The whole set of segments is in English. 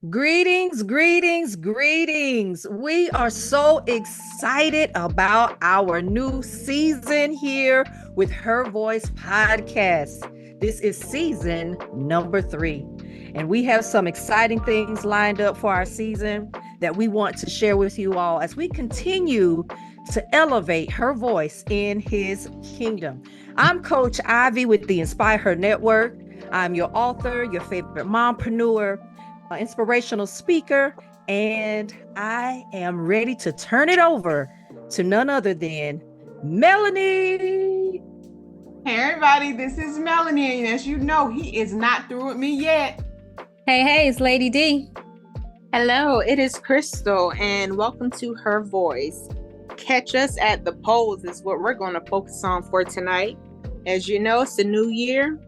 Greetings, greetings, greetings. We are so excited about our new season here with Her Voice Podcast. This is season number 3, and we have some exciting things lined up for our season that we want to share with you all as we continue to elevate her voice in His kingdom. I'm Coach Ivy with the Inspire Her Network. I'm your author, your favorite mompreneur, inspirational speaker, and I am ready to turn it over to none other than Melonie. Hey everybody, this is Melonie, and as you know, he is not through with me yet. Hey, it's Lady D. Hello, it is Crystal, and welcome to Her Voice. Catch us at the polls is what we're going to focus on for tonight. As you know, it's a new year.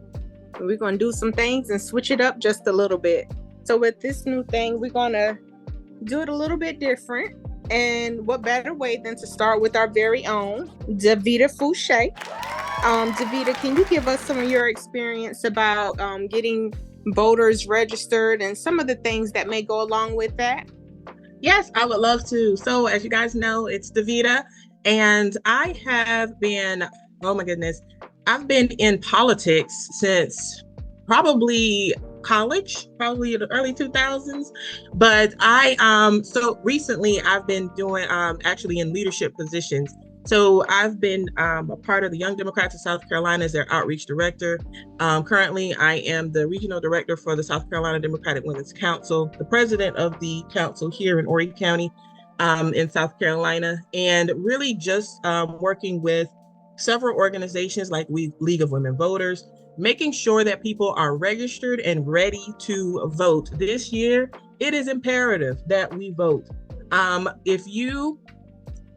We're going to do some things and switch it up just a little bit. So with this new thing, we're going to do it a little bit different. And what better way than to start with our very own DaVita Foushee. DaVita, can you give us some of your experience about getting voters registered and some of the things that may go along with that? Yes, I would love to. So as you guys know, it's DaVita, and I have been, oh my goodness, I've been in politics since probably college, probably in the early 2000s. But so recently I've been doing actually in leadership positions. So I've been a part of the Young Democrats of South Carolina as their outreach director. Currently, I am the regional director for the South Carolina Democratic Women's Council, the president of the council here in Horry County in South Carolina, and really just working with several organizations like League of Women Voters, making sure that people are registered and ready to vote. This year, it is imperative that we vote. If you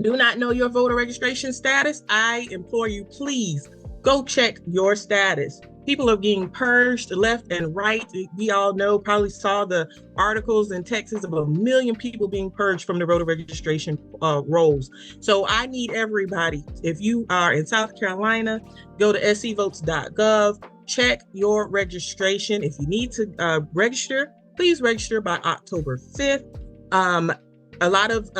do not know your voter registration status, I implore you, please go check your status. People are being purged left and right. We all know, probably saw the articles in Texas of 1 million people being purged from the voter registration rolls. So I need everybody. If you are in South Carolina, go to scvotes.gov, check your registration. If you need to register, please register by October 5th. A lot of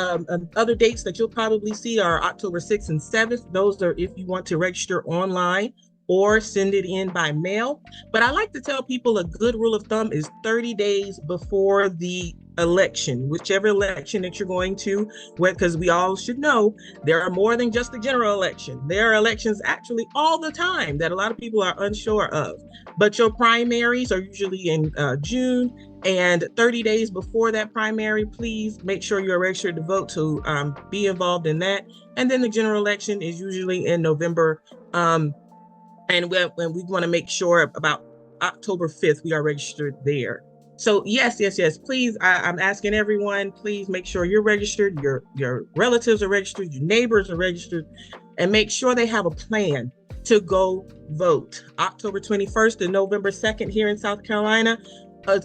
other dates that you'll probably see are October 6th and 7th. Those are if you want to register online or send it in by mail. But I like to tell people a good rule of thumb is 30 days before the election, whichever election that you're going to, because we all should know there are more than just the general election. There are elections actually all the time that a lot of people are unsure of. But your primaries are usually in June, and 30 days before that primary, please make sure you're registered to vote to be involved in that. And then the general election is usually in November. And when we want to make sure about October 5th, we are registered there. So yes, please, I'm asking everyone, please make sure you're registered, your relatives are registered, your neighbors are registered, and make sure they have a plan to go vote. October 21st and November 2nd here in South Carolina,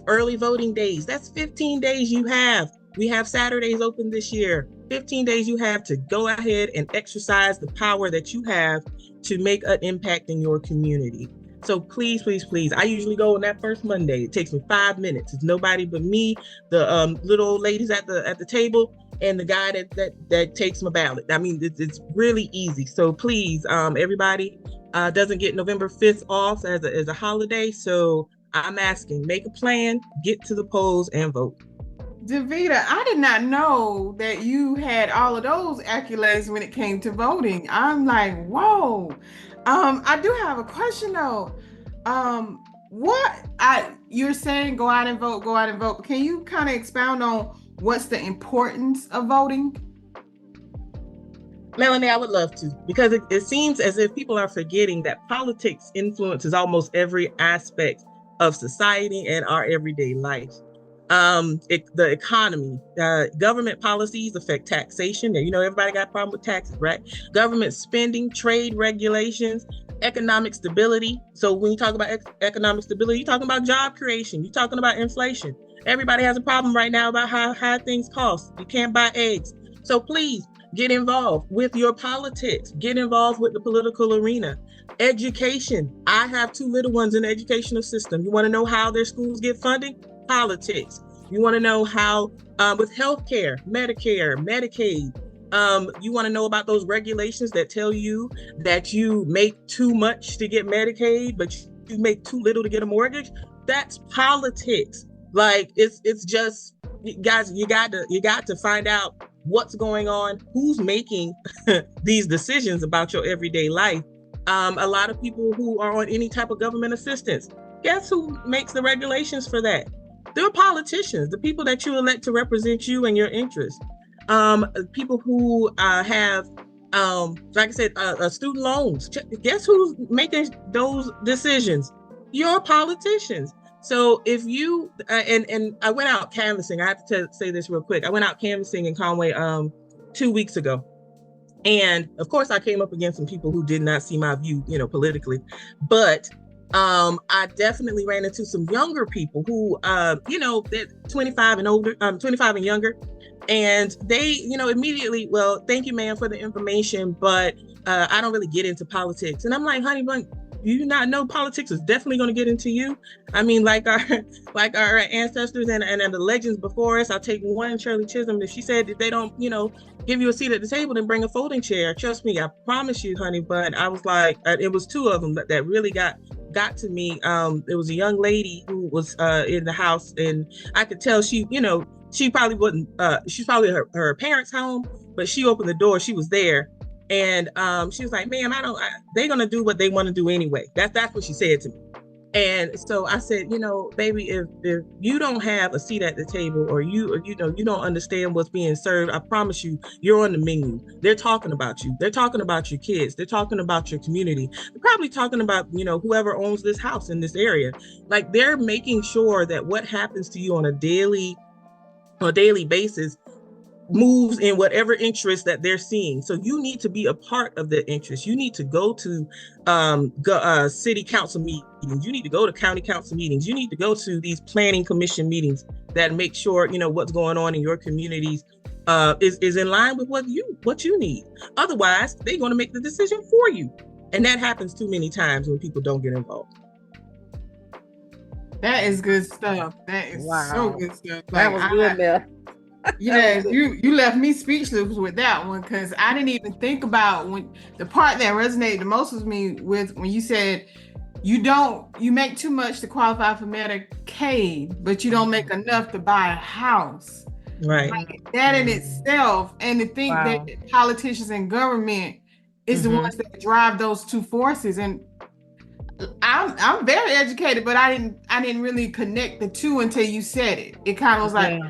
early voting days. That's 15 days you have. We have Saturdays open this year. 15 days you have to go ahead and exercise the power that you have to make an impact in your community. So please, please, please. I usually go on that first Monday. It takes me 5 minutes. It's nobody but me, the little old ladies at the table, and the guy that takes my ballot. I mean, it's really easy. So please, everybody doesn't get November 5th off as a holiday. So I'm asking, make a plan, get to the polls, and vote. DaVita, I did not know that you had all of those accolades when it came to voting. I'm like, whoa. I do have a question though. You're saying go out and vote. Can you kind of expound on what's the importance of voting? Melonie, I would love to, because it seems as if people are forgetting that politics influences almost every aspect of society and our everyday life. The economy, government policies affect taxation. You know, everybody got a problem with taxes, right? Government spending, trade regulations, economic stability. So when you talk about economic stability, you're talking about job creation. You're talking about inflation. Everybody has a problem right now about how high things cost. You can't buy eggs. So please get involved with your politics. Get involved with the political arena. Education. I have 2 little ones in the educational system. You want to know how their schools get funding? Politics. You want to know how with healthcare, Medicare, Medicaid, you want to know about those regulations that tell you that you make too much to get Medicaid, but you make too little to get a mortgage. That's politics. Like it's just, guys, you got to find out what's going on, who's making these decisions about your everyday life. A lot of people who are on any type of government assistance, guess who makes the regulations for that? They're politicians, the people that you elect to represent you and your interests. People who have, like I said, student loans. Guess who's making those decisions? Your politicians. So if you, and I went out canvassing, I have to say this real quick. I went out canvassing in Conway 2 weeks ago. And of course, I came up against some people who did not see my view, politically. But I definitely ran into some younger people who, they're 25 and older, 25 and younger. And they, immediately, well, thank you, ma'am, for the information, but I don't really get into politics. And I'm like, honey, you not know politics is definitely going to get into you. I mean, like our ancestors and the legends before us. I'll take one, Shirley Chisholm. If she said that they don't, give you a seat at the table, then bring a folding chair. Trust me, I promise you, honey. But I was like, it was two of them that really got to me. There was a young lady who was in the house, and I could tell she probably wouldn't. She's probably her parents' home, but she opened the door. She was there. And she was like, ma'am, they're going to do what they want to do anyway. That's what she said to me. And so I said, baby, if you don't have a seat at the table, or you don't understand what's being served, I promise you, you're on the menu. They're talking about you. They're talking about your kids. They're talking about your community. They're probably talking about, whoever owns this house in this area. Like, they're making sure that what happens to you on a daily basis moves in whatever interest that they're seeing. So you need to be a part of the interest. You need to go to city council meetings. You need to go to county council meetings. You need to go to these planning commission meetings that make sure what's going on in your communities is in line with what you need. Otherwise, they're going to make the decision for you, and that happens too many times when people don't get involved. That is good stuff. That is so good stuff. That was good, Mel. Yes, you left me speechless with that one, because I didn't even think about when the part that resonated the most with me when you said you make too much to qualify for Medicaid, but you don't make enough to buy a house. Right. Like that in itself, and to think that politicians and government is the ones that drive those two forces. And I'm very educated, but I didn't really connect the two until you said it. It kind of was like,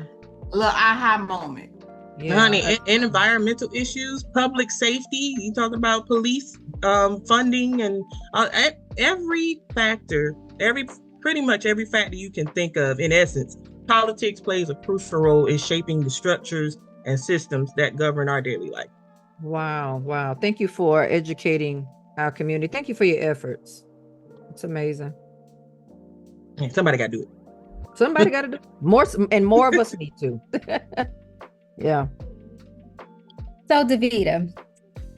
look, aha moment. Yeah. Honey, and environmental issues, public safety, you talking about police funding, and every factor, pretty much every factor you can think of, in essence, politics plays a crucial role in shaping the structures and systems that govern our daily life. Wow. Thank you for educating our community. Thank you for your efforts. It's amazing. Somebody got to do it. Somebody got to do more, and more of us need to. Yeah. So, DaVita,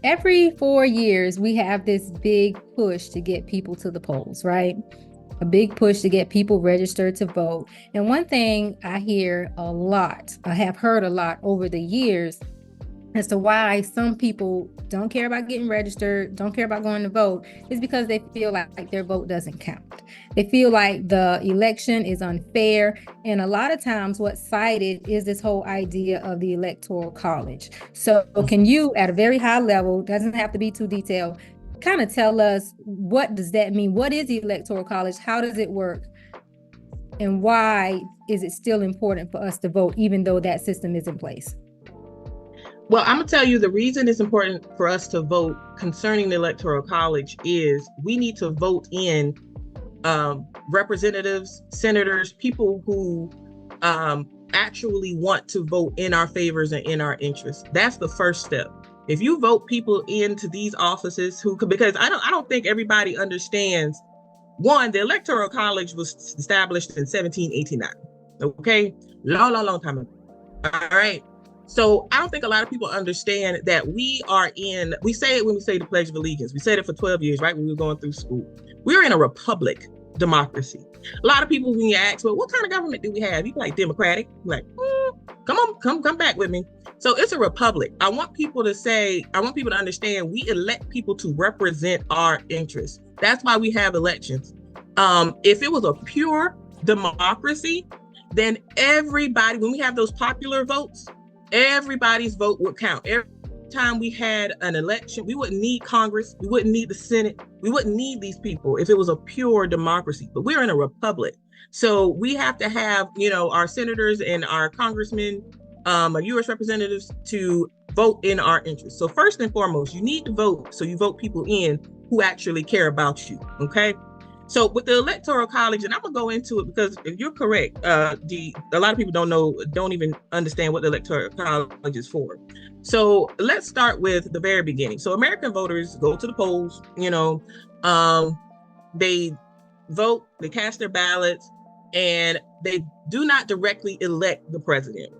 every 4 years, we have this big push to get people to the polls, right? A big push to get people registered to vote. And one thing I hear a lot, I have heard a lot over the years, as to why some people don't care about getting registered, don't care about going to vote, is because they feel like their vote doesn't count. They feel like the election is unfair. And a lot of times what's cited is this whole idea of the Electoral College. So can you, at a very high level, doesn't have to be too detailed, kind of tell us, what does that mean? What is the Electoral College? How does it work? And why is it still important for us to vote, even though that system is in place? Well, I'm going to tell you the reason it's important for us to vote concerning the Electoral College is we need to vote in representatives, senators, people who actually want to vote in our favors and in our interests. That's the first step. If you vote people into these offices because I don't think everybody understands, one, the Electoral College was established in 1789. Okay? Long time ago. All right. So I don't think a lot of people understand that we say it when we say the Pledge of Allegiance. We said it for 12 years, right? When we were going through school. We're in a republic. democracy. A lot of people, when you ask, well, what kind of government do we have? You be like, Democratic. Like, come back with me. So it's a republic. I want people to understand we elect people to represent our interests. That's why we have elections. If it was a pure democracy, then everybody, when we have those popular votes, everybody's vote would count. Every time we had an election, we wouldn't need Congress, we wouldn't need the Senate, we wouldn't need these people if it was a pure democracy. But we're in a republic, so we have to have, our senators and our congressmen, our U.S. representatives to vote in our interests. So first and foremost, you need to vote, so you vote people in who actually care about you. Okay. So with the Electoral College, and I'm gonna go into it because if you're correct, a lot of people don't even understand what the Electoral College is for. So let's start with the very beginning. So American voters go to the polls, they vote, they cast their ballots, and they do not directly elect the president.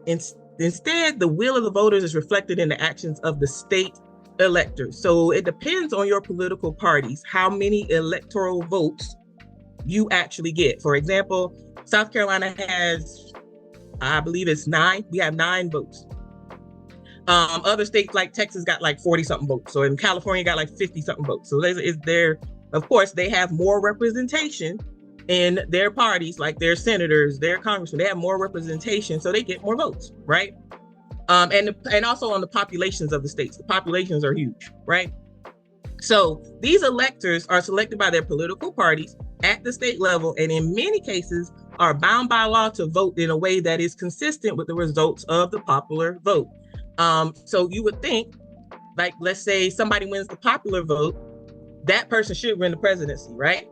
Instead, the will of the voters is reflected in the actions of the state electors. So it depends on your political parties how many electoral votes you actually get. For example, South Carolina has, I believe it's 9. We have 9 votes. Other states like Texas got like 40 something votes. So in California got like 50 something votes. So of course, they have more representation in their parties, like their senators, their congressmen. They have more representation, so they get more votes, right? And also on the populations of the states. The populations are huge, right? So these electors are selected by their political parties at the state level, and in many cases are bound by law to vote in a way that is consistent with the results of the popular vote. So you would think, like, let's say somebody wins the popular vote, that person should win the presidency, right?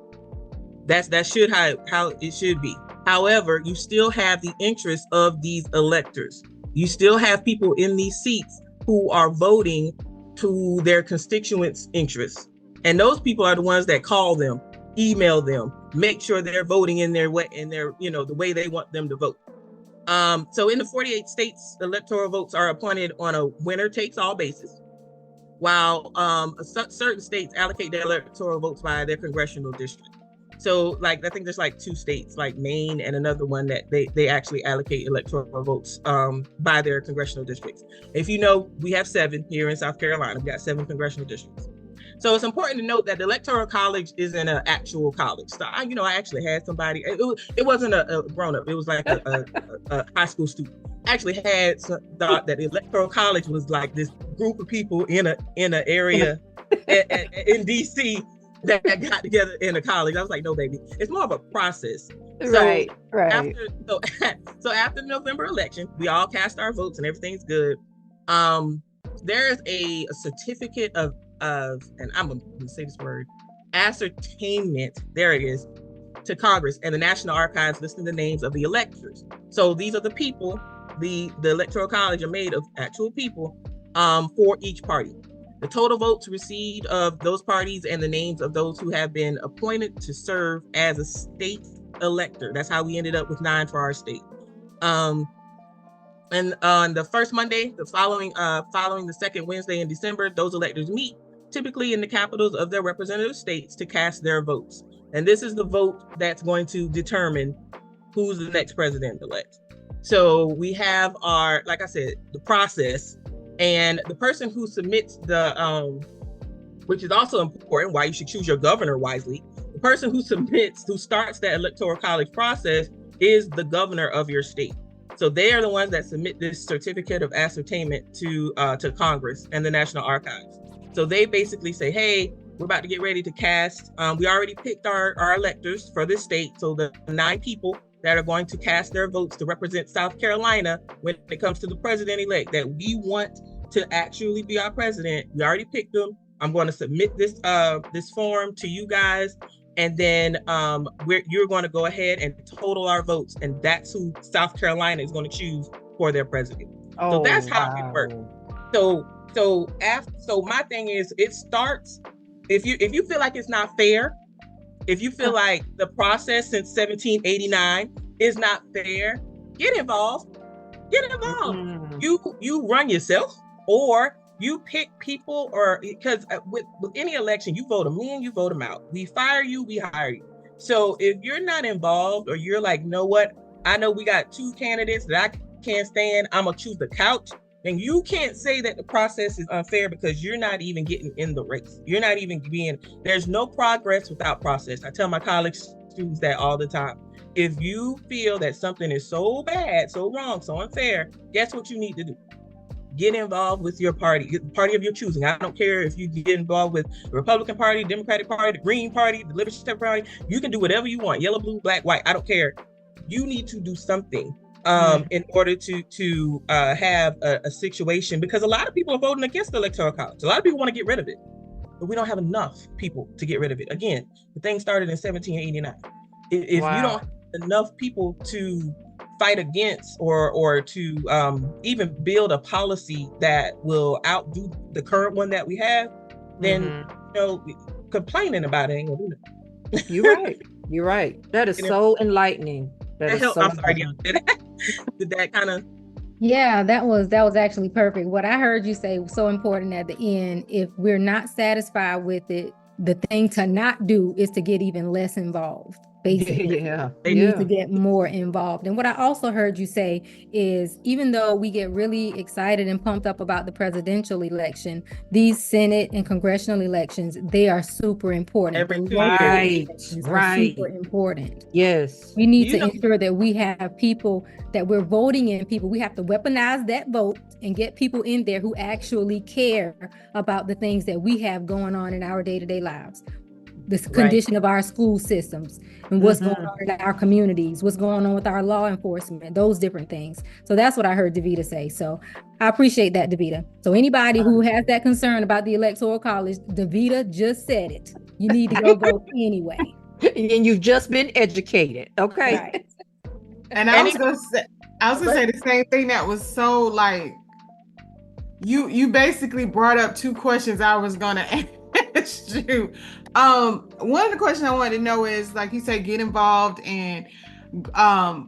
That should how it should be. However, you still have the interests of these electors. You still have people in these seats who are voting to their constituents' interests. And those people are the ones that call them, email them, make sure they're voting in their way, the way they want them to vote. So in the 48 states, electoral votes are appointed on a winner-takes-all basis, while certain states allocate their electoral votes by their congressional district. So, like, I think there's like 2 states, like Maine and another one, that they actually allocate electoral votes by their congressional districts. If you know, we have 7 here in South Carolina. We got 7 congressional districts. So it's important to note that the Electoral College isn't an actual college. So I actually had somebody. It wasn't a grown-up. It was like a high school student. I actually had thought that the Electoral College was like this group of people in an area in DC that got together in a college. I was like, no, baby, it's more of a process. Right. So after the November election, we all cast our votes and everything's good. There's a certificate of, and I'm gonna say this word, ascertainment. There it is, to Congress and the National Archives, listing the names of the electors. So these are the people. The Electoral College are made of actual people for each party. The total votes received of those parties and the names of those who have been appointed to serve as a state elector. That's how we ended up with 9 for our state. And on the first Monday, following the second Wednesday in December, those electors meet, typically in the capitals of their representative states, to cast their votes. And this is the vote that's going to determine who's the next president-elect. So we have our, like I said, the process, and the person who submits which is also important, why you should choose your governor wisely. The person who starts that Electoral College process is the governor of your state. So they are the ones that submit this certificate of ascertainment to Congress and the National Archives. So they basically say, hey, we're about to get ready to cast. We already picked our electors for this state. So the 9 people that are going to cast their votes to represent South Carolina when it comes to the president-elect that we want to actually be our president. We already picked them. I'm going to submit this form to you guys, and then you're going to go ahead and total our votes, and that's who South Carolina is going to choose for their president. So that's how it works. So my thing is, it starts, if you feel like it's not fair, if you feel like the process since 1789 is not fair, get involved. You run yourself, or you pick people, or because with any election, you vote them in, you vote them out. We fire you, we hire you. So if you're not involved, or you're like, know what, I know we got 2 candidates that I can't stand, I'm gonna choose the couch, then you can't say that the process is unfair, because you're not even getting in the race. You're not even there's no progress without process. I tell my college students that all the time. If you feel that something is so bad, so wrong, so unfair, guess what you need to do? Get involved with your party, the party of your choosing. I don't care if you get involved with the Republican Party, Democratic Party, the Green Party, the Libertarian Party. You can do whatever you want, yellow, blue, black, white. I don't care. You need to do something in order to have a situation, because a lot of people are voting against the Electoral College. A lot of people want to get rid of it, but we don't have enough people to get rid of it. Again, the thing started in 1789. If you don't have enough people to fight against, or to even build a policy that will outdo the current one that we have, then complaining about it ain't gonna do nothing. You're right. That is so enlightening. That helped. I'm sorry, did that kind of? Yeah, that was actually perfect. What I heard you say was so important at the end. If we're not satisfied with it, the thing to not do is to get even less involved. Basically, they need to get more involved. And what I also heard you say is, even though we get really excited and pumped up about the presidential election, these Senate and congressional elections, they are super important. Right. Super important. Yes. We need to ensure that we have people that we're voting in. We have to weaponize that vote and get people in there who actually care about the things that we have going on in our day-to-day lives. The condition of our school systems and what's going on in our communities, what's going on with our law enforcement, those different things. So that's what I heard DaVita say. So I appreciate that, DaVita. So anybody who has that concern about the Electoral College, DaVita just said it. You need to go vote anyway. And you've just been educated. Okay. Right. And I was gonna say the same thing. That was so like, you basically brought up 2 questions I was gonna ask you. One of the questions I wanted to know is, like you said, get involved, and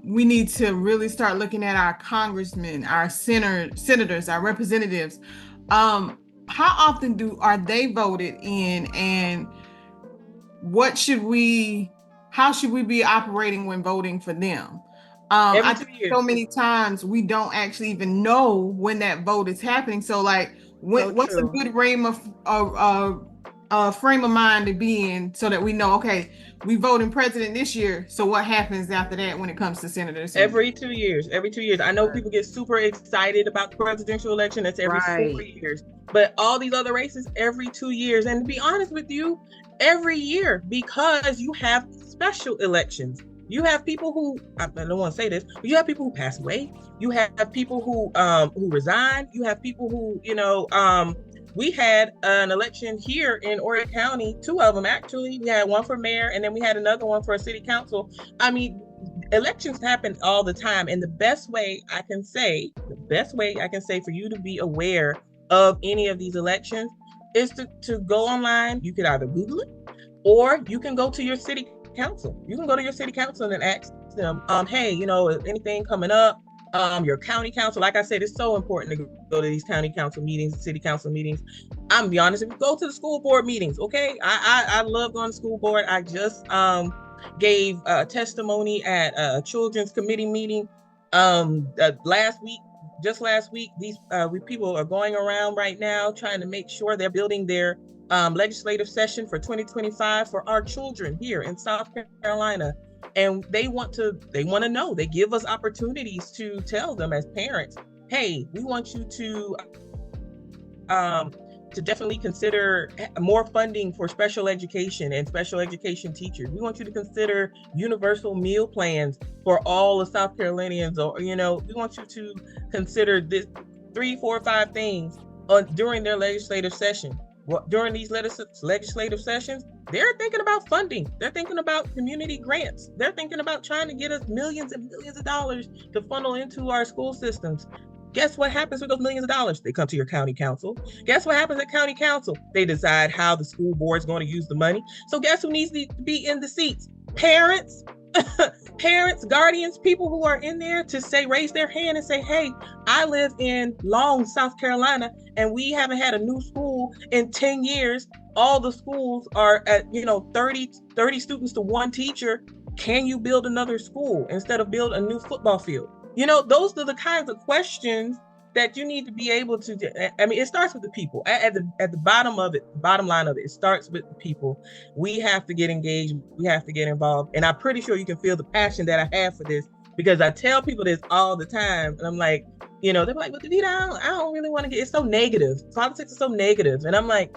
we need to really start looking at our congressmen, our senators, our representatives. How often are they voted in, and how should we be operating when voting for them? I think so many times we don't actually even know when that vote is happening. So like, what's a good frame of mind to be in, so that we know, okay, we voting president this year, so what happens after that when it comes to senators? Every 2 years. I know people get super excited about the presidential election. That's every 4 years, but all these other races every 2 years. And to be honest with you, every year, because you have special elections. You have people who, I don't want to say this, but you have people who pass away. You have people who resign. You have people who, we had an election here in Horry County, 2 of them actually. We had one for mayor, and then we had another one for a city council. I mean, elections happen all the time. And the best way I can say for you to be aware of any of these elections is to go online. You could either Google it, or you can go to your city council. You can go to your city council and ask them, hey, anything coming up? Your county council, like I said, it's so important to go to these county council meetings, city council meetings. I'm gonna be honest, if you go to the school board meetings, okay? I love going to school board. I just gave testimony at a children's committee meeting last week. Just last week, these people are going around right now trying to make sure they're building their legislative session for 2025 for our children here in South Carolina. And they want to know. They give us opportunities to tell them as parents, hey, we want you to definitely consider more funding for special education and special education teachers. We want you to consider universal meal plans for all of South Carolinians, or we want you to consider this 3, 4, 5 things during their legislative session. During these legislative sessions, they're thinking about funding. They're thinking about community grants. They're thinking about trying to get us millions and millions of dollars to funnel into our school systems. Guess what happens with those millions of dollars? They come to your county council. Guess what happens at county council? They decide how the school board is going to use the money. So guess who needs to be in the seats? Parents. Parents, guardians, people who are in there to raise their hand and say, hey, I live in Long, South Carolina, and we haven't had a new school in 10 years. all the schools are at 30 students to one teacher. Can you build another school instead of build a new football field? Those are the kinds of questions that you need to be able to do. I mean, it starts with the people. At the bottom of it, bottom line of it, it starts with the people. We have to get engaged. We have to get involved. And I'm pretty sure you can feel the passion that I have for this, because I tell people this all the time. And I'm like, they're like, but DaVita, I don't really want to get, it's so negative. Politics is so negative. And I'm like,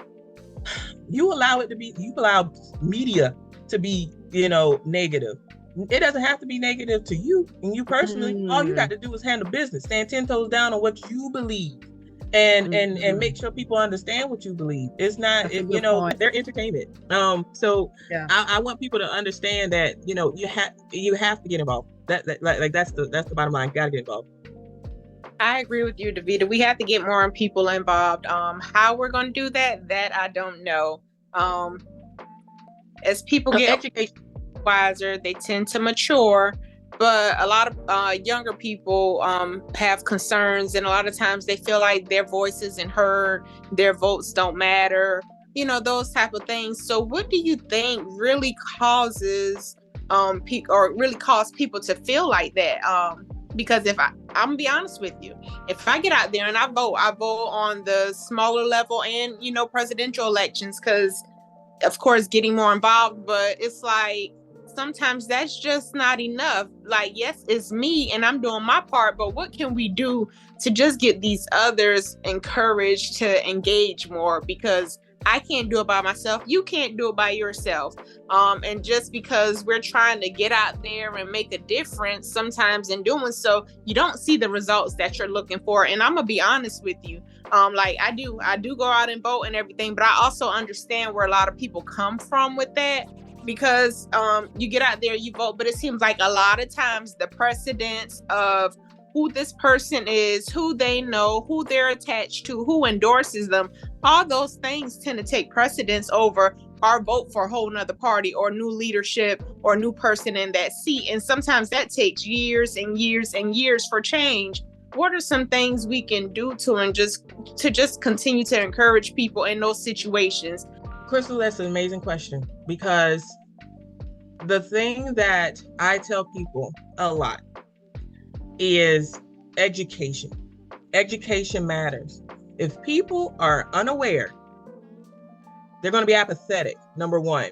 you allow media to be, negative. It doesn't have to be negative to you and you personally. All you got to do is handle business, stand 10 toes down on what you believe, and make sure people understand what you believe. It's not, they're entertainment. So yeah. I want people to understand that, you have to get involved. That's the bottom line. You gotta get involved. I agree with you, DaVita. We have to get more people involved. How we're going to do that I don't know. As people get education wiser, they tend to mature, but a lot of younger people have concerns, and a lot of times they feel like their voice isn't heard, their votes don't matter, those type of things. So what do you think really causes really cause people to feel like that? Because if I'm gonna be honest with you, if I get out there and I vote on the smaller level and, presidential elections, because of course getting more involved, but it's like, sometimes that's just not enough. Like, yes, it's me and I'm doing my part, but what can we do to just get these others encouraged to engage more? Because I can't do it by myself. You can't do it by yourself. And just because we're trying to get out there and make a difference, sometimes in doing so, you don't see the results that you're looking for. And I'm gonna be honest with you. Like I do go out and vote and everything, but I also understand where a lot of people come from with that. Because you get out there, you vote, but it seems like a lot of times the precedence of who this person is, who they know, who they're attached to, who endorses them, all those things tend to take precedence over our vote for a whole nother party or new leadership or new person in that seat. And sometimes that takes years and years and years for change. What are some things we can do to just continue to encourage people in those situations? Crystal, that's an amazing question, because the thing that I tell people a lot is education. Education matters. If people are unaware, they're going to be apathetic. Number one,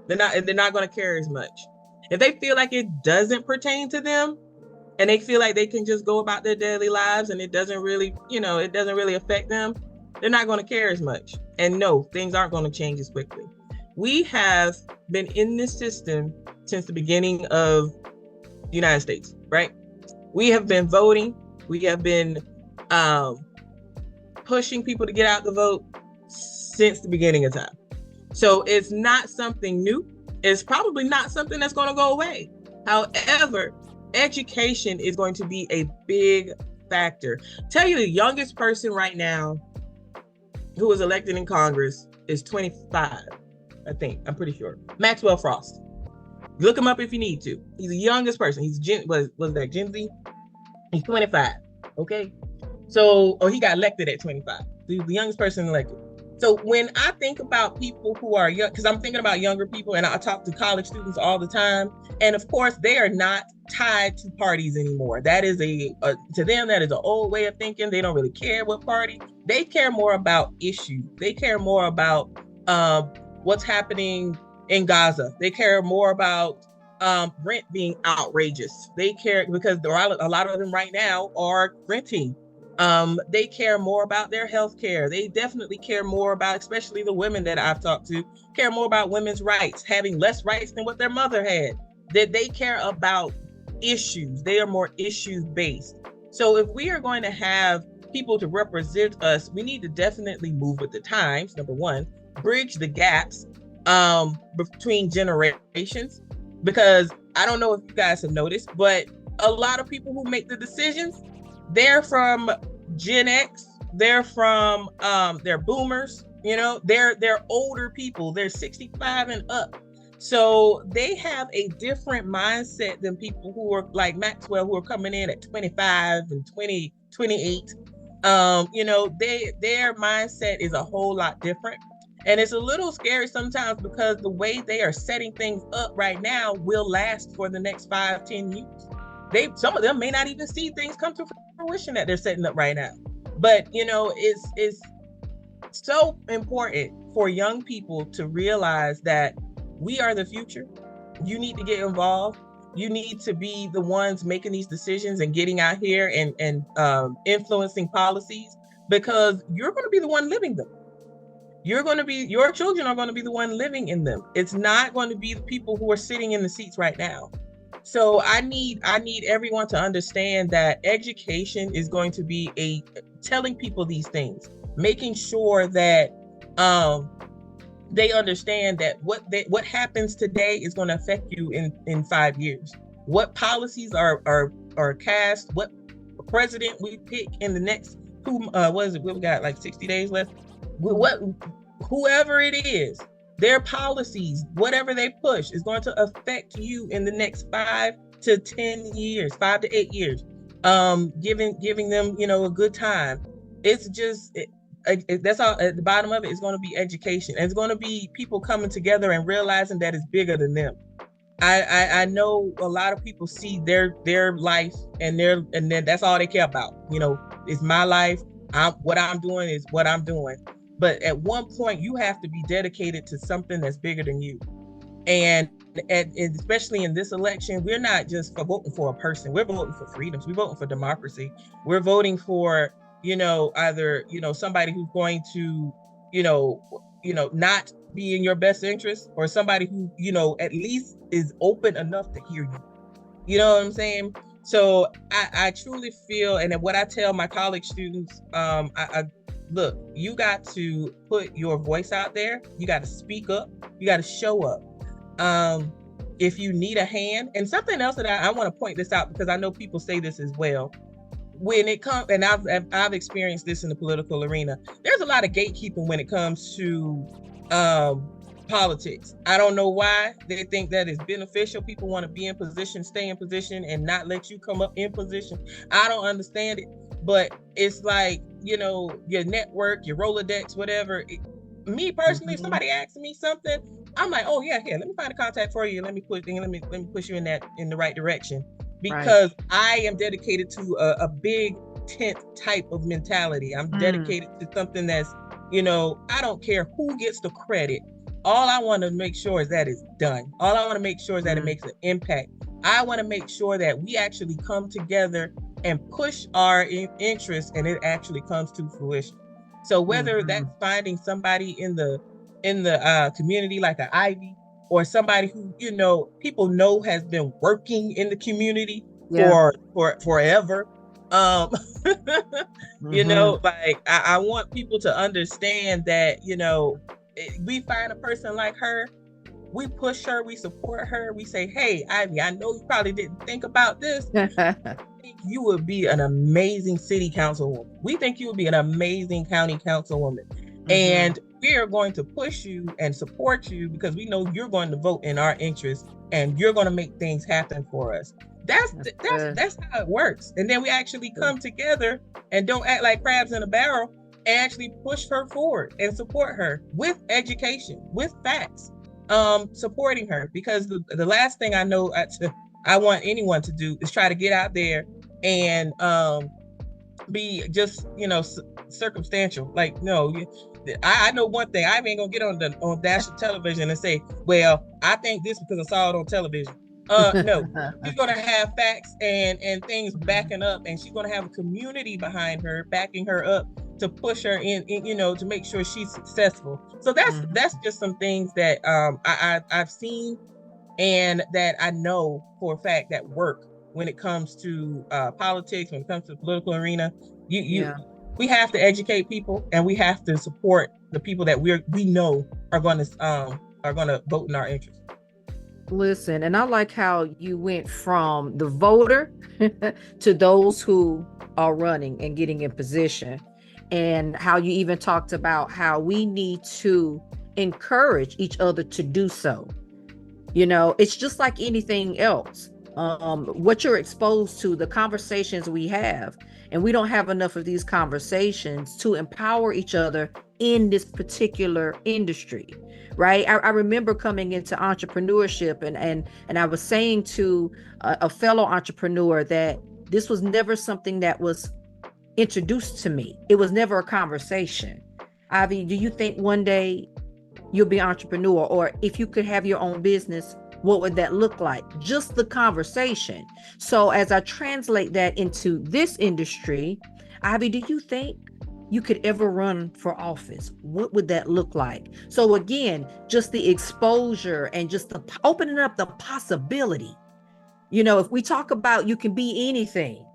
they're not going to care as much. If they feel like it doesn't pertain to them and they feel like they can just go about their daily lives and it doesn't really affect them, they're not going to care as much. And no, things aren't going to change as quickly. We have been in this system since the beginning of the United States, right? We have been voting. We have been pushing people to get out the vote since the beginning of time. So it's not something new. It's probably not something that's going to go away. However, education is going to be a big factor. Tell you the youngest person right now who was elected in Congress is 25, I think. I'm pretty sure. Maxwell Frost. Look him up if you need to. He's the youngest person. He's was that Gen Z? He's 25. Okay. So, he got elected at 25. He's the youngest person elected. So when I think about people who are young, because I'm thinking about younger people, and I talk to college students all the time, and of course they are not tied to parties anymore. That is to them, that is an old way of thinking. They don't really care what party. They care more about issues. They care more about what's happening in Gause. They care more about rent being outrageous. They care because a lot of them right now are renting. They care more about their health care. They definitely care more about, especially the women that I've talked to, care more about women's rights, having less rights than what their mother had. That they care about issues. They are more issues based. So if we are going to have people to represent us, we need to definitely move with the times. Number one, bridge the gaps between generations, because I don't know if you guys have noticed, but a lot of people who make the decisions, they're from Gen X, they're from they're boomers, they're older people, they're 65 and up. So they have a different mindset than people who are like Maxwell, who are coming in at 25 and 28. Their mindset is a whole lot different. And it's a little scary sometimes because the way they are setting things up right now will last for the next 5-10 years. Some of them may not even see things come to fruition that they're setting up right now. But it's so important for young people to realize that we are the future. You need to get involved. You need to be the ones making these decisions and getting out here and influencing policies, because you're going to be the one living them. Your children are going to be the one living in them. It's not going to be the people who are sitting in the seats right now. So I need everyone to understand that education is going to be telling people these things, making sure that they understand that what happens today is going to affect you in 5 years. What policies are cast, what president we pick in the next, what is it? We got like 60 days left. Whoever it is, their policies, whatever they push, is going to affect you in the next 5 to 10 years, 5 to 8 years. Giving them, a good time. It's just that's all. At the bottom of it is going to be education, and it's going to be people coming together and realizing that it's bigger than them. I know a lot of people see their life and then that's all they care about. It's my life. What I'm doing is what I'm doing. But at one point, you have to be dedicated to something that's bigger than you. And especially in this election, we're not just voting for a person. We're voting for freedoms. We're voting for democracy. We're voting for, either, somebody who's going to, not be in your best interest, or somebody who, at least is open enough to hear you. You know what I'm saying? So I truly feel, and what I tell my college students, look, you got to put your voice out there. You got to speak up. You got to show up. If you need a hand, and something else that I want to point this out, because I know people say this as well. When it comes, and I've experienced this in the political arena, there's a lot of gatekeeping when it comes to politics. I don't know why they think that is beneficial. People want to be in position, stay in position, and not let you come up in position. I don't understand it, but it's like, your network, your Rolodex, whatever. Me personally, if somebody asks me something, I'm like, oh yeah, here, let me find a contact for you. Let me push you in the right direction, because I am dedicated to a big tent type of mentality. I'm dedicated to something that's, I don't care who gets the credit. All I want to make sure is that it's done. All I want to make sure is that it makes an impact. I want to make sure that we actually come together and push our interests, and it actually comes to fruition. So whether that's finding somebody in the community like an Ivy, or somebody who people know has been working in the community for forever, like I want people to understand that we find a person like her, we push her, we support her, we say, hey, Ivy, I know you probably didn't think about this. We think you would be an amazing city councilwoman. We think you would be an amazing county councilwoman. And we are going to push you and support you because we know you're going to vote in our interest and you're going to make things happen for us. That's how it works. And then we actually come together and don't act like crabs in a barrel, and actually push her forward and support her with education, with facts, supporting her. Because the last thing I know I want anyone to do is try to get out there and be just circumstantial. Like, no, I know one thing. I ain't gonna get on national television and say, well, I think this because I saw it on television. No, she's gonna have facts and things backing up, and she's gonna have a community behind her, backing her up to push her in to make sure she's successful. So that's just some things that I've seen, and that I know for a fact that work when it comes to politics, when it comes to the political arena. We have to educate people, and we have to support the people that we know are going to vote in our interest. Listen, and I like how you went from the voter to those who are running and getting in position, and how you even talked about how we need to encourage each other to do so. It's just like anything else. What you're exposed to, the conversations we have, and we don't have enough of these conversations to empower each other in this particular industry, right? I remember coming into entrepreneurship and I was saying to a fellow entrepreneur that this was never something that was introduced to me. It was never a conversation. Ivy, do you think one day you'll be an entrepreneur, or if you could have your own business, what would that look like? Just the conversation. So as I translate that into this industry, Ivy, do you think you could ever run for office? What would that look like? So again, just the exposure and just the opening up the possibility. If we talk about you can be anything,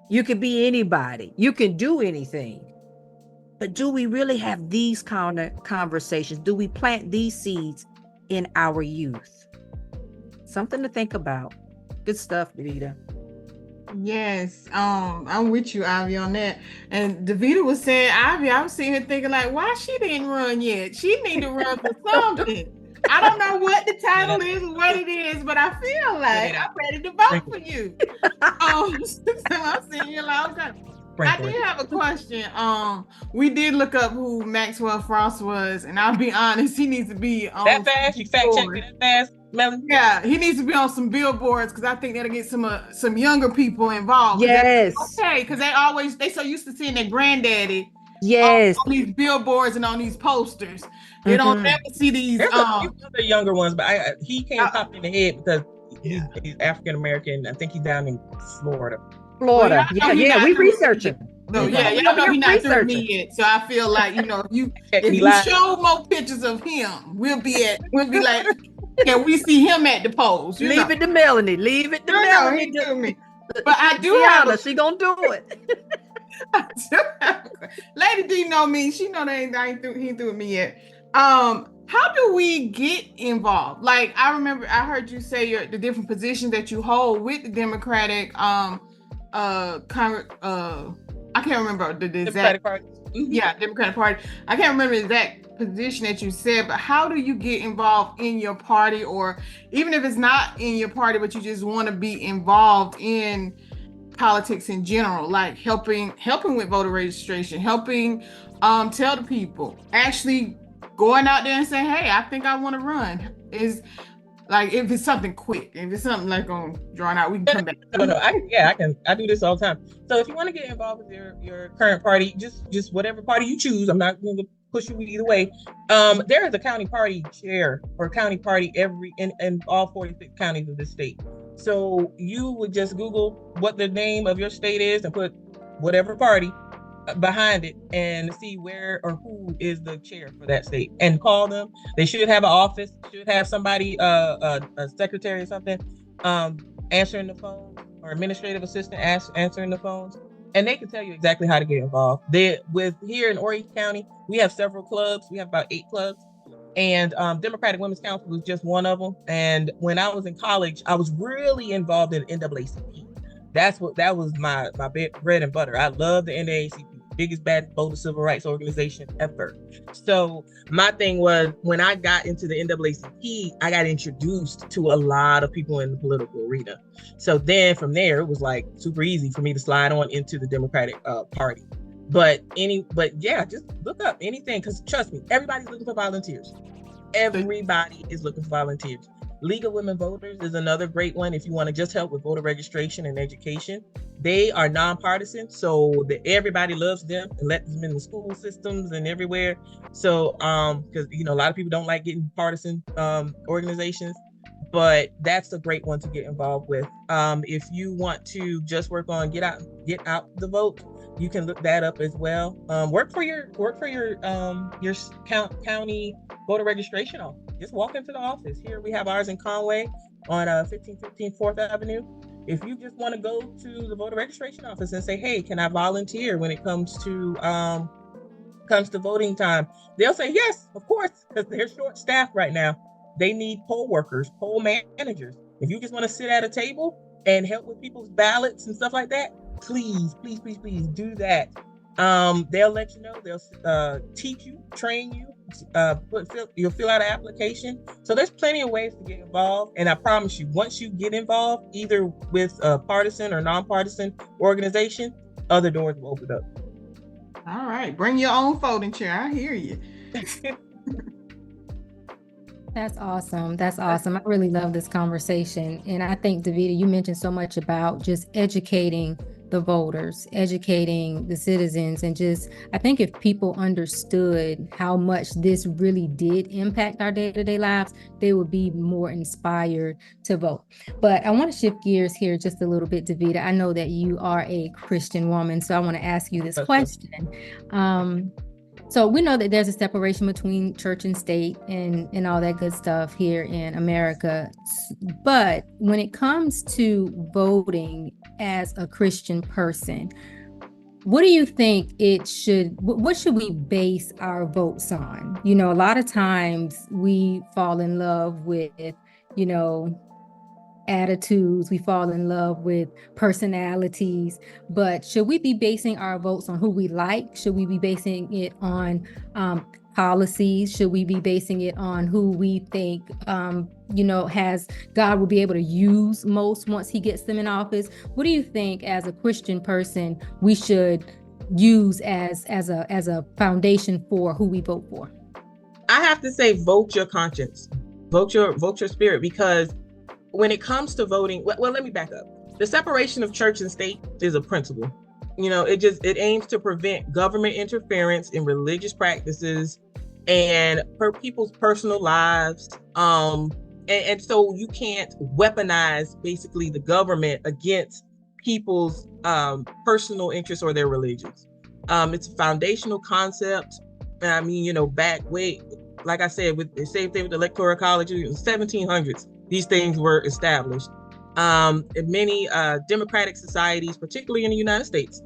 you can be anybody, you can do anything. But do we really have these kind of conversations? Do we plant these seeds in our youth? Something to think about. Good stuff, DaVita. Yes, I'm with you, Ivy, on that. And DaVita was saying, Ivy, I was sitting here thinking, like, why she didn't run yet? She need to run for something. I don't know what the title is or what it is, but I feel like I'm ready to vote for you. So I'm sitting here like, okay. I did have a question. We did look up who Maxwell Frost was, and I'll be honest, he needs to be on that fast. You fact check me that fast, Melonie? Yeah, he needs to be on some billboards because I think that'll get some younger people involved. Yes. Okay, because they so used to seeing their granddaddy. Yes. On these billboards and on these posters. They don't never see these. There's a few other younger ones, but he can't pop in the head because he's African American. I think he's down in Florida. Well, we researching. No, y'all know he's not through me yet. So I feel like, if you show more pictures of him, we'll be like, can we see him at the polls? Leave it to Melonie. Leave it to Melonie. To me. But I do have she gonna do it. Lady D know me. She know he ain't through with me yet. How do we get involved? Like, I remember I heard you say the different positions that you hold with the Democratic I can't remember the exact Democratic Party. Mm-hmm. Yeah, Democratic Party. I can't remember the exact position that you said, but how do you get involved in your party, or even if it's not in your party, but you just want to be involved in politics in general, like helping with voter registration, helping tell the people, actually going out there and saying, hey, I think I want to run. Is like, if it's something quick, if it's something like on drawn out, we can come back. No, I do this all the time. So if you want to get involved with your current party, just whatever party you choose, I'm not going to push you either way. There is a county party chair or county party in all 46 counties of the state. So you would just Google what the name of your state is and put whatever party behind it and see where or who is the chair for that state and call them. They should have an office, should have somebody, a secretary or something, answering the phone, or administrative assistant answering the phones, and they can tell you exactly how to get involved. Here in Horry County, we have several clubs. We have about 8 clubs, and Democratic Women's Council was just one of them. And when I was in college, I was really involved in NAACP. That was my bread and butter. I love the NAACP. Biggest, bad, boldest civil rights organization ever. So my thing was, when I got into the NAACP, I got introduced to a lot of people in the political arena. So then from there, it was like super easy for me to slide on into the Democratic Party. But just look up anything, because trust me, everybody's looking for volunteers. Everybody is looking for volunteers. League of Women Voters is another great one if you want to just help with voter registration and education. They are nonpartisan, so everybody loves them and lets them in the school systems and everywhere. So, because a lot of people don't like getting partisan organizations, but that's a great one to get involved with. If you want to just work on get out the vote, you can look that up as well. Work for your county voter registration office. Just walk into the office. Here we have ours in Conway on 1515 4th Avenue. If you just want to go to the voter registration office and say, hey, can I volunteer when it comes to voting time? They'll say, yes, of course, because they're short staffed right now. They need poll workers, poll managers. If you just want to sit at a table and help with people's ballots and stuff like that, please do that. They'll let you know. They'll teach you, train you. You'll fill out an application. So there's plenty of ways to get involved. And I promise you, once you get involved, either with a partisan or nonpartisan organization, other doors will open up. All right, bring your own folding chair. I hear you. That's awesome. That's awesome. I really love this conversation. And I think, DaVita, you mentioned so much about just educating the voters, educating the citizens, and just, I think if people understood how much this really did impact our day-to-day lives, they would be more inspired to vote. But I want to shift gears here just a little bit, DaVita. I know that you are a Christian woman, so I want to ask you this question. So we know that there's a separation between church and state and all that good stuff here in America. But when it comes to voting as a Christian person, what do you think what should we base our votes on? You know, a lot of times we fall in love with, you know, attitudes, we fall in love with personalities, but should we be basing our votes on who we like? Should we be basing it on policies? Should we be basing it on who we think has God will be able to use most once he gets them in office? What do you think as a Christian person we should use as a foundation for who we vote for? I have to say, vote your conscience, vote your spirit, because when it comes to voting, well, let me back up. The separation of church and state is a principle. You know, it aims to prevent government interference in religious practices and people's personal lives. And so you can't weaponize basically the government against people's personal interests or their religions. It's a foundational concept. I mean, you know, back way, like I said, with the same thing with the Electoral College in the 1700s. These things were established. In many democratic societies, particularly in the United States,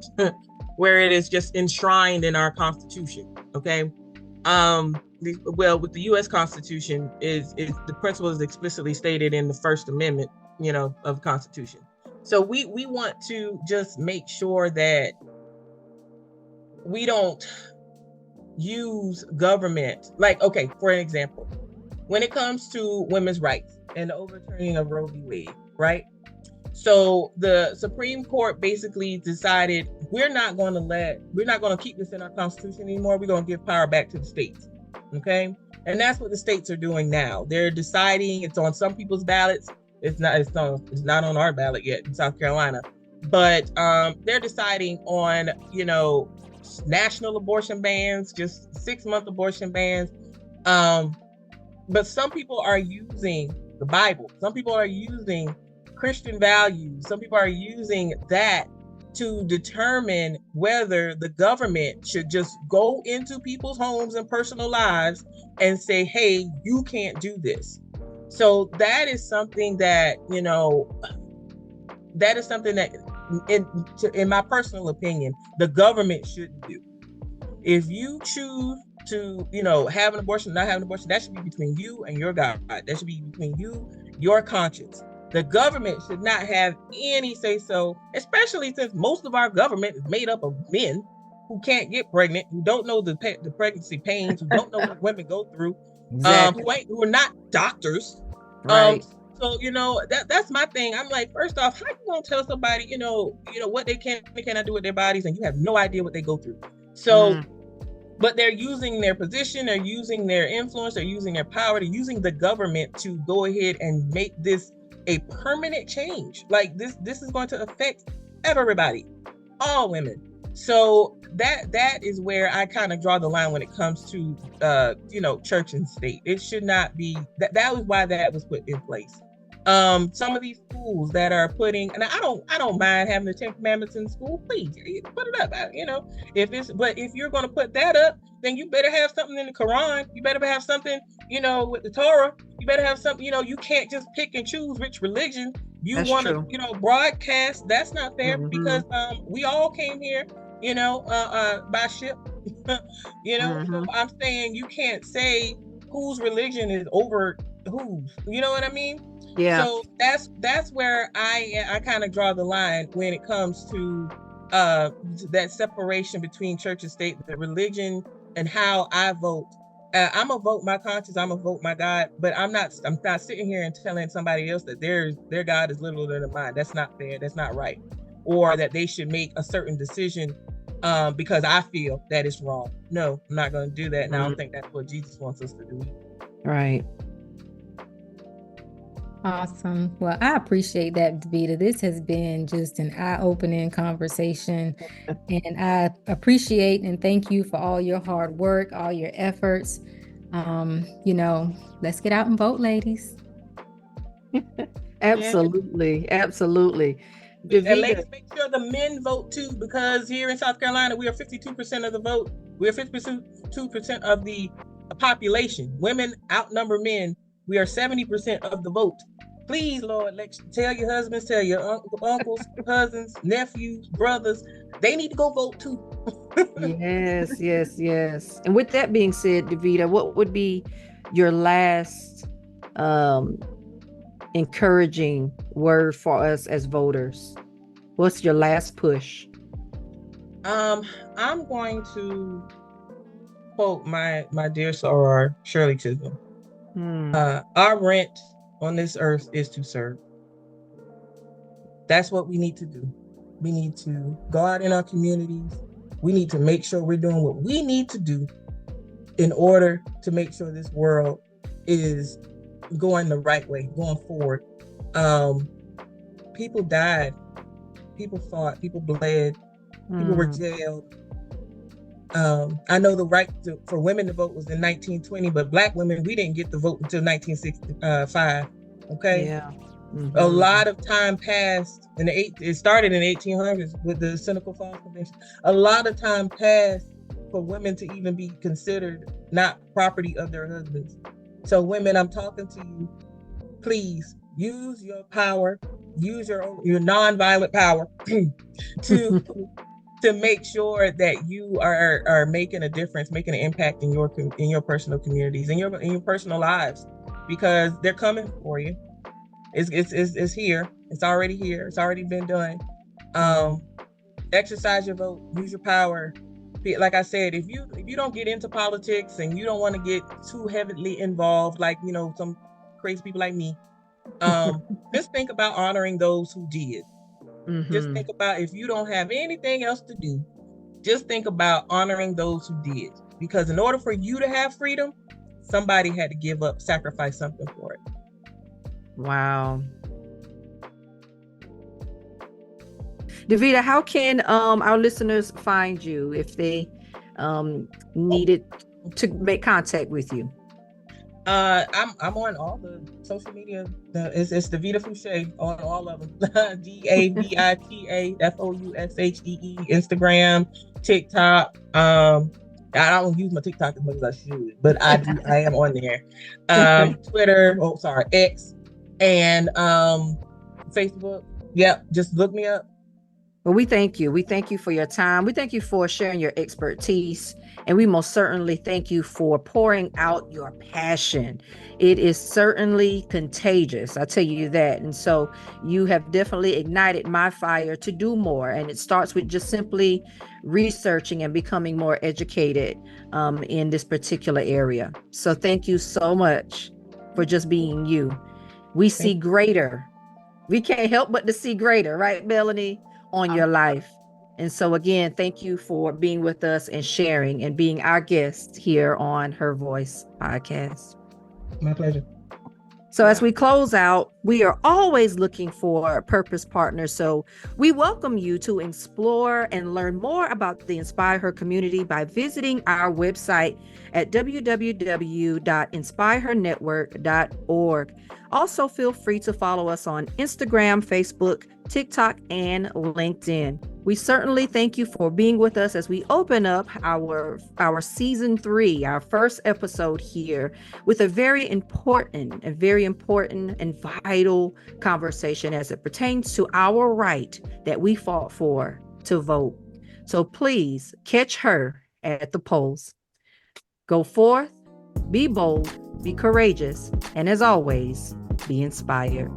where it is just enshrined in our Constitution. Okay. With the U.S. Constitution, is the principle is explicitly stated in the First Amendment, you know, of the Constitution. So we want to just make sure that we don't use government. Like, okay, for an example, when it comes to women's rights and the overturning of Roe v. Wade, right? So the Supreme Court basically decided we're not going to keep this in our Constitution anymore. We're going to give power back to the states. Okay. And that's what the states are doing now. They're deciding, it's on some people's ballots. It's not on our ballot yet in South Carolina, but they're deciding on, you know, national abortion bans, just 6-month abortion bans. But some people are using the Bible. Some people are using Christian values. Some people are using that to determine whether the government should just go into people's homes and personal lives and say, hey, you can't do this. So that is something that, you know, in my personal opinion, the government shouldn't do. If you choose to, you know, have an abortion, not have an abortion, that should be between you and your God. That should be between you, your conscience. The government should not have any say so, especially since most of our government is made up of men who can't get pregnant, who don't know the pregnancy pains, who don't know what women go through, exactly. who are not doctors. Right. So, you know, that's my thing. I'm like, first off, how you gonna tell somebody, you know what they can and cannot do with their bodies, and you have no idea what they go through. So, but they're using their position, they're using their influence, they're using their power, they're using the government to go ahead and make this a permanent change. Like this is going to affect everybody, all women. So that is where I kind of draw the line when it comes to church and state. It should not be that was why that was put in place. Some of these schools that are putting, and I don't mind having the 10 Commandments in school, please put it up. But if you're going to put that up, then you better have something in the Quran. You better have something, with the Torah. You better have something, you can't just pick and choose which religion you want to, broadcast. That's not fair because we all came here, by ship. So I'm saying you can't say whose religion is over whose. You know what I mean? Yeah. So that's where I kind of draw the line when it comes to that separation between church and state, the religion and how I vote. I'm gonna vote my conscience. I'm gonna vote my God, but I'm not sitting here and telling somebody else that their God is littler than mine. That's not fair. That's not right. Or that they should make a certain decision because I feel that it's wrong. No, I'm not going to do that. And I don't think that's what Jesus wants us to do. Right. Awesome. Well, I appreciate that, DaVita. This has been just an eye-opening conversation. And I appreciate and thank you for all your hard work, all your efforts. Let's get out and vote, ladies. Absolutely. Absolutely. And ladies, make sure the men vote too, because here in South Carolina, we are 52% of the vote. We are 52% of the population. Women outnumber men. We are 70% of the vote. Please, Lord, tell your husbands, tell your uncles, cousins, nephews, brothers, they need to go vote too. Yes. And with that being said, DaVita, what would be your last encouraging word for us as voters? What's your last push? I'm going to quote my dear soror Shirley Chisholm. Our rent on this earth is to serve. That's what we need to do. We need to go out in our communities. We need to make sure we're doing what we need to do in order to make sure this world is going the right way, going forward. People died, people fought, people bled, people were jailed. I know the right for women to vote was in 1920, but Black women, we didn't get the vote until 1965. Okay. Yeah. A lot of time passed it started in the 1800s with the Seneca Falls Convention. A lot of time passed for women to even be considered not property of their husbands. So women, I'm talking to you, please use your power, use your nonviolent power to make sure that you are making a difference, making an impact in your personal communities, in your personal lives, because they're coming for you. It's here. It's already here. It's already been done. Exercise your vote. Use your power. Like I said, if you don't get into politics and you don't want to get too heavily involved, like some crazy people like me, just think about honoring those who did. Just think about, if you don't have anything else to do, just think about honoring those who did. Because in order for you to have freedom, somebody had to give up, sacrifice something for it. Wow. DaVita, how can our listeners find you if they needed to make contact with you? I'm on all the social media. It's DaVita Foushee on all of them. DaVita Foushee, Instagram, TikTok. I don't use my TikTok as much as I should, but I do. I am on there. Twitter. X, and Facebook. Yep. Just look me up. Well, we thank you. We thank you for your time. We thank you for sharing your expertise. And we most certainly thank you for pouring out your passion. It is certainly contagious. I tell you that. And so you have definitely ignited my fire to do more. And it starts with just simply researching and becoming more educated in this particular area. So thank you so much for just being you. We see greater. We can't help but to see greater, right, Melonie, on your life. And so again, thank you for being with us and sharing and being our guest here on Her Voice podcast. My pleasure. So as we close out, we are always looking for purpose partners. So we welcome you to explore and learn more about the Inspire Her community by visiting our website at www.inspirehernetwork.org. Also, feel free to follow us on Instagram, Facebook, TikTok, and LinkedIn. We certainly thank you for being with us as we open up our season 3, our first episode here, with a very important and vital conversation as it pertains to our right that we fought for to vote. So please catch her at the polls. Go forth, be bold, be courageous, and as always, be inspired.